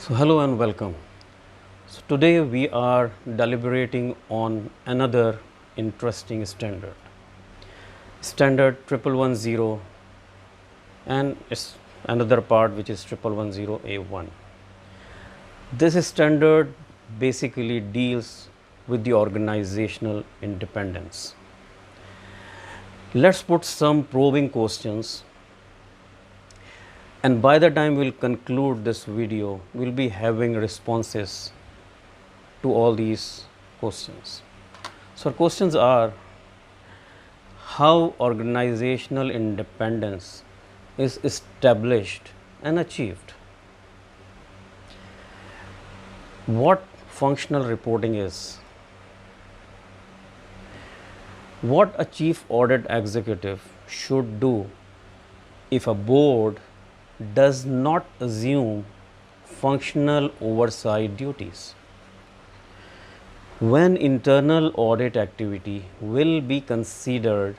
So hello and welcome. So today we are deliberating on another interesting standard. Standard 1110 and its another part which is 1110A1. This standard basically deals with the organizational independence. Let's put some probing questions, and by the time we'll conclude this video, we'll be having responses to all these questions. So, our questions are: how organizational independence is established and achieved? What functional reporting is? What a chief audit executive should do if a board does not assume functional oversight duties? When internal audit activity will be considered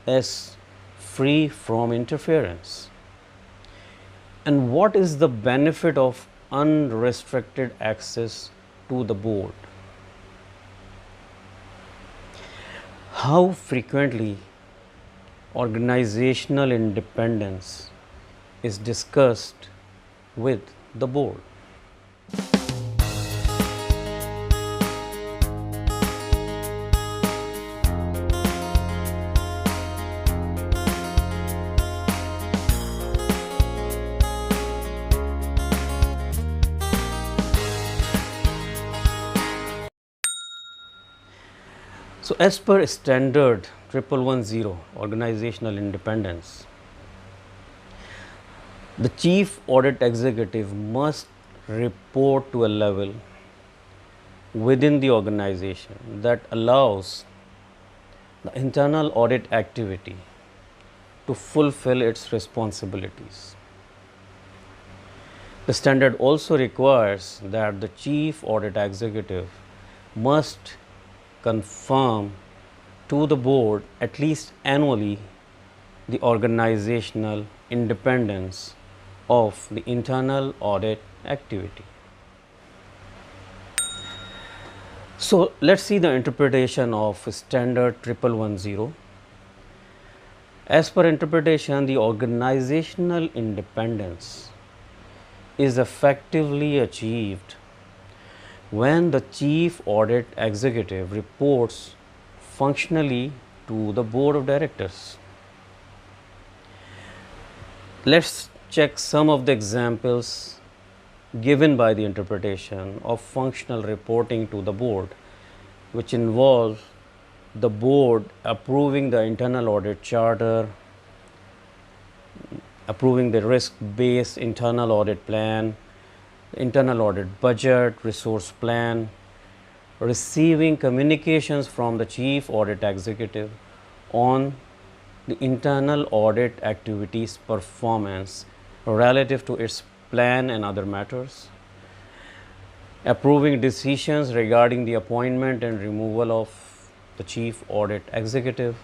as free from interference? And what is the benefit of unrestricted access to the board? How frequently organizational independence is discussed with the board? So, as per standard 1110 organizational independence, the chief audit executive must report to a level within the organization that allows the internal audit activity to fulfill its responsibilities. The standard also requires that the chief audit executive must confirm to the board at least annually the organizational independence of the internal audit activity. So, let's see the interpretation of standard 1110. As per interpretation, the organizational independence is effectively achieved when the chief audit executive reports functionally to the board of directors. Let's check some of the examples given by the interpretation of functional reporting to the board, which involve the board approving the internal audit charter, approving the risk-based internal audit plan, internal audit budget, resource plan, receiving communications from the chief audit executive on the internal audit activities performance relative to its plan and other matters, approving decisions regarding the appointment and removal of the chief audit executive,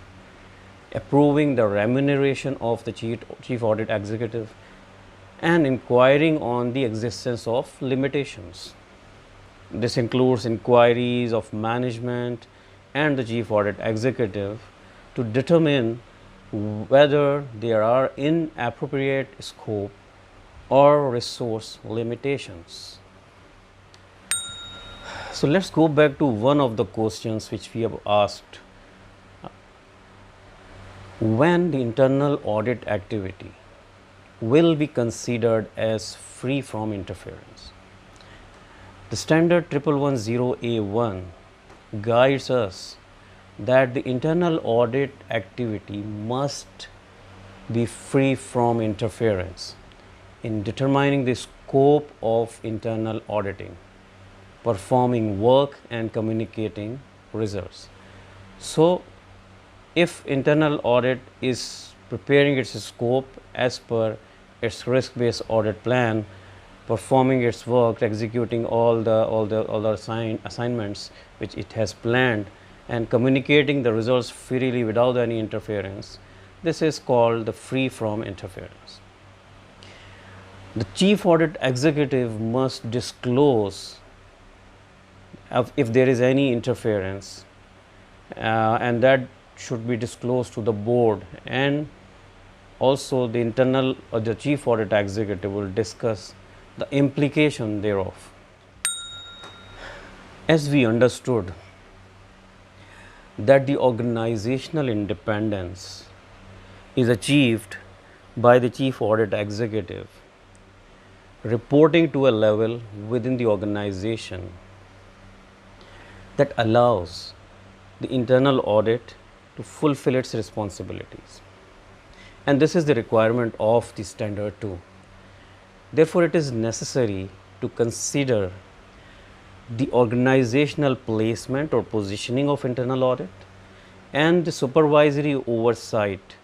approving the remuneration of the chief audit executive, and inquiring on the existence of limitations. This includes inquiries of management and the chief audit executive to determine whether there are inappropriate scope or resource limitations. So, let's go back to one of the questions which we have asked. When the internal audit activity will be considered as free from interference? The standard 1110A1 guides us that the internal audit activity must be free from interference in determining the scope of internal auditing, performing work and communicating results. So, if internal audit is preparing its scope as per its risk-based audit plan, performing its work, executing all the assignments which it has planned, and communicating the results freely without any interference, this is called the free from interference. The chief audit executive must disclose if there is any interference, and that should be disclosed to the board, and also the internal or the chief audit executive will discuss the implication thereof. As we understood that the organizational independence is achieved by the chief audit executive reporting to a level within the organization that allows the internal audit to fulfill its responsibilities. And this is the requirement of the standard 2. Therefore, it is necessary to consider the organizational placement or positioning of internal audit and the supervisory oversight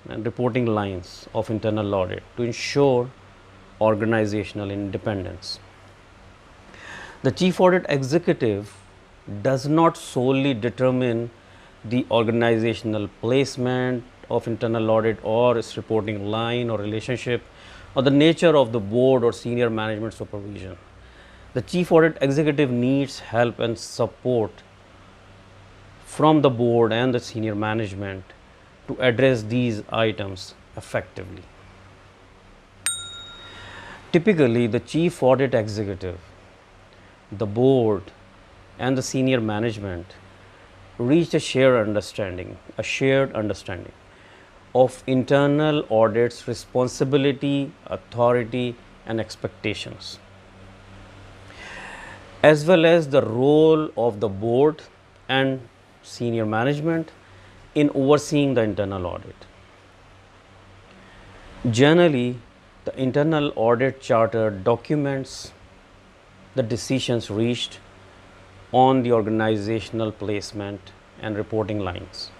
and reporting lines of internal audit to ensure organizational independence. The chief audit executive does not solely determine the organizational placement of internal audit or its reporting line or relationship or the nature of the board or senior management supervision. The chief audit executive needs help and support from the board and the senior management to address these items effectively. Typically, the chief audit executive, the board, and the senior management reached a shared understanding of internal audit's responsibility, authority, and expectations, as well as the role of the board and senior management in overseeing the internal audit. Generally, the internal audit charter documents the decisions reached on the organizational placement and reporting lines.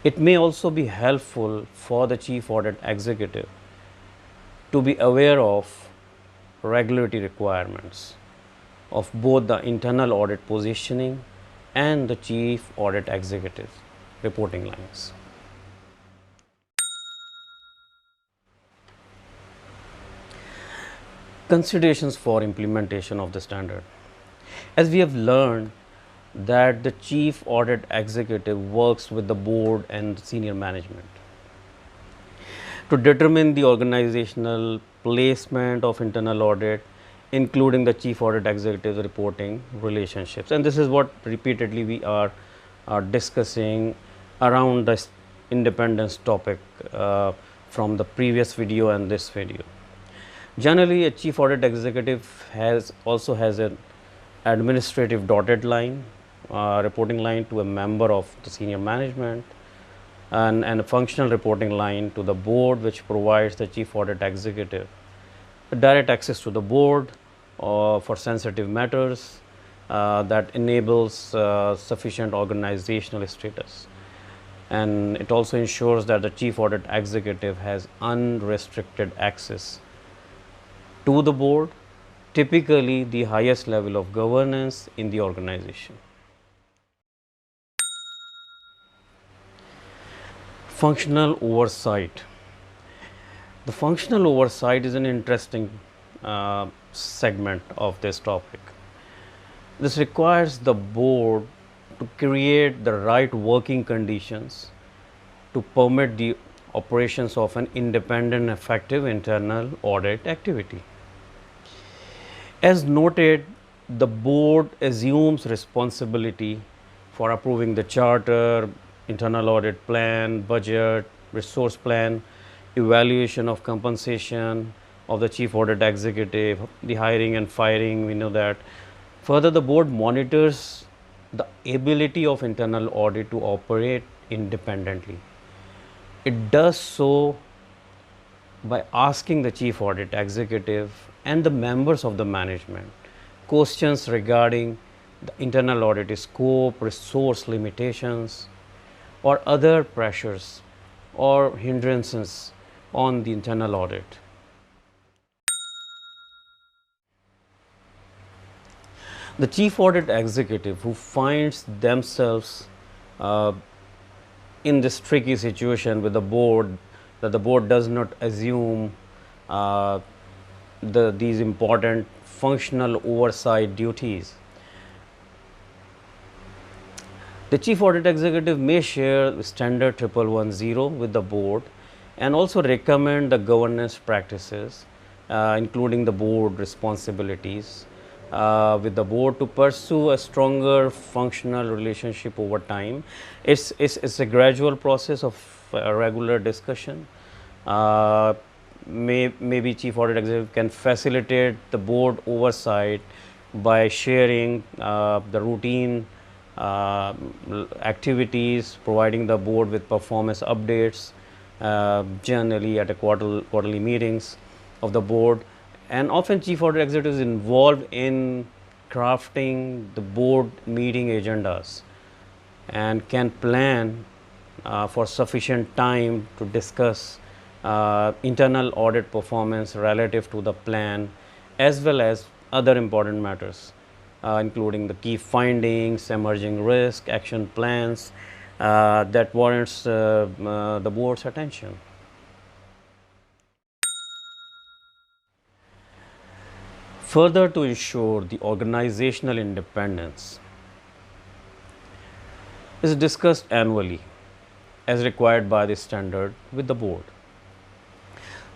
It may also be helpful for the chief audit executive to be aware of regulatory requirements of both the internal audit positioning and the chief audit executive reporting lines. Considerations for implementation of the standard. As we have learned that the chief audit executive works with the board and senior management to determine the organizational placement of internal audit, including the chief audit executive's reporting relationships. And this is what repeatedly we are discussing around this independence topic from the previous video and this video. Generally, a chief audit executive also has an administrative dotted line, reporting line to a member of the senior management, and a functional reporting line to the board, which provides the chief audit executive direct access to the board for sensitive matters that enables sufficient organizational status. And it also ensures that the chief audit executive has unrestricted access to the board, typically the highest level of governance in the organization. Functional oversight. The functional oversight is an interesting segment of this topic. This requires the board to create the right working conditions to permit the operations of an independent, effective internal audit activity. As noted, the board assumes responsibility for approving the charter, internal audit plan, budget, resource plan, evaluation of compensation of the chief audit executive, the hiring and firing, we know that. Further, the board monitors the ability of internal audit to operate independently. It does so by asking the chief audit executive and the members of the management questions regarding the internal audit scope, resource limitations, or other pressures or hindrances on the internal audit. The chief audit executive who finds themselves in this tricky situation with the board, that the board does not assume uh, these important functional oversight duties. The Chief Audit Executive may share Standard 1110 with the board and also recommend the governance practices, including the board responsibilities, with the board to pursue a stronger functional relationship over time. It's a gradual process of regular discussion. Maybe Chief Audit Executive can facilitate the board oversight by sharing the routine activities, providing the board with performance updates, generally at a quarterly meetings of the board. And often Chief Audit Executive is involved in crafting the board meeting agendas and can plan for sufficient time to discuss internal audit performance relative to the plan, as well as other important matters, including the key findings, emerging risk, action plans that warrants the board's attention. Further, to ensure the organizational independence is discussed annually as required by the standard with the board.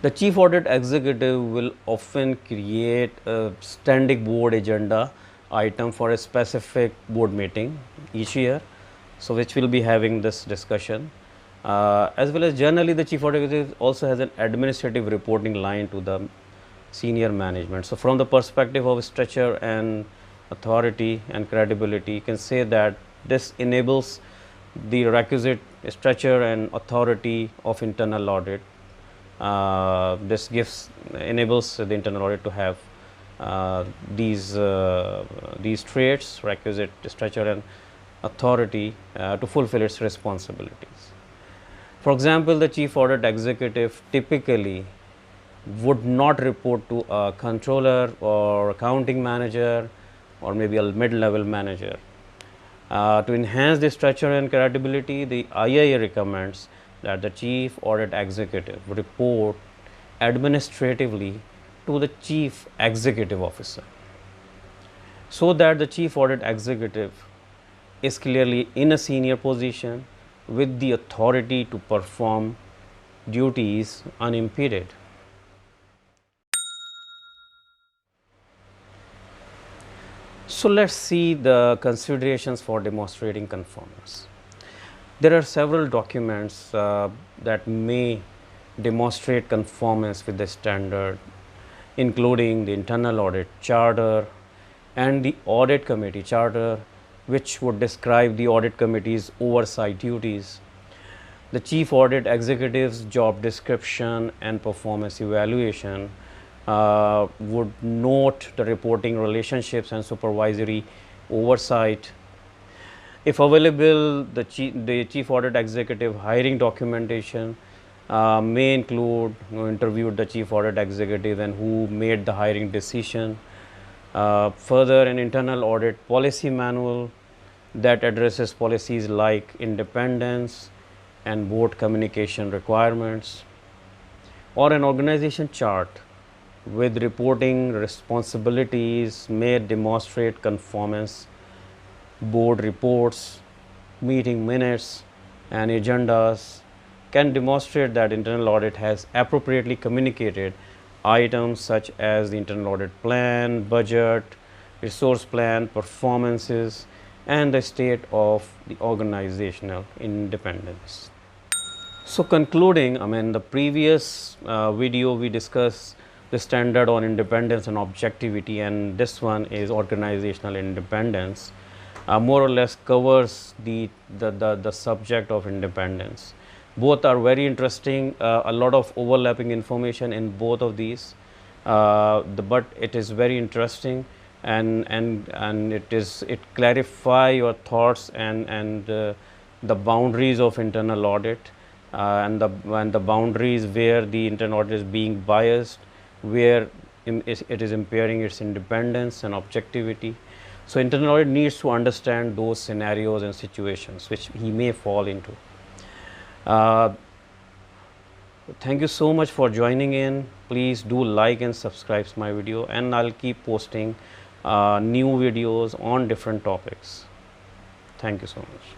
The Chief Audit Executive will often create a standing board agenda item for a specific board meeting each year, so which will be having this discussion. As well as generally the Chief Audit Executive also has an administrative reporting line to the senior management. So from the perspective of stature and authority and credibility, you can say that this enables the requisite stature and authority of internal audit. This enables the internal audit to have these traits, requisite stature and authority to fulfill its responsibilities. For example, the Chief Audit Executive typically would not report to a controller or accounting manager or maybe a mid-level manager. To enhance the stature and credibility, the IIA recommends that the Chief Audit Executive report administratively to the Chief Executive Officer, so that the Chief Audit Executive is clearly in a senior position with the authority to perform duties unimpeded. So let's see the considerations for demonstrating conformance. There are several documents that may demonstrate conformance with the standard, including the internal audit charter and the audit committee charter, which would describe the audit committee's oversight duties, the Chief Audit Executive's job description and performance evaluation, would note the reporting relationships and supervisory oversight. If available, the Chief Audit Executive hiring documentation may include who interviewed the Chief Audit Executive and who made the hiring decision. Further, an internal audit policy manual that addresses policies like independence and board communication requirements, or an organization chart with reporting responsibilities may demonstrate conformance. Board reports, meeting minutes, and agendas can demonstrate that internal audit has appropriately communicated items such as the internal audit plan, budget, resource plan, performances, and the state of the organizational independence. So concluding, the previous video we discussed the standard on independence and objectivity, and this one is organizational independence. More or less covers the subject of independence. Both are very interesting, a lot of overlapping information in both of these, but it is very interesting, and it clarify your thoughts and the boundaries of internal audit, and the boundaries where the internal audit is being biased, where it is impairing its independence and objectivity. So internal audit needs to understand those scenarios and situations which he may fall into. Thank you so much for joining in. Please do like and subscribe my video, and I'll keep posting new videos on different topics. Thank you so much.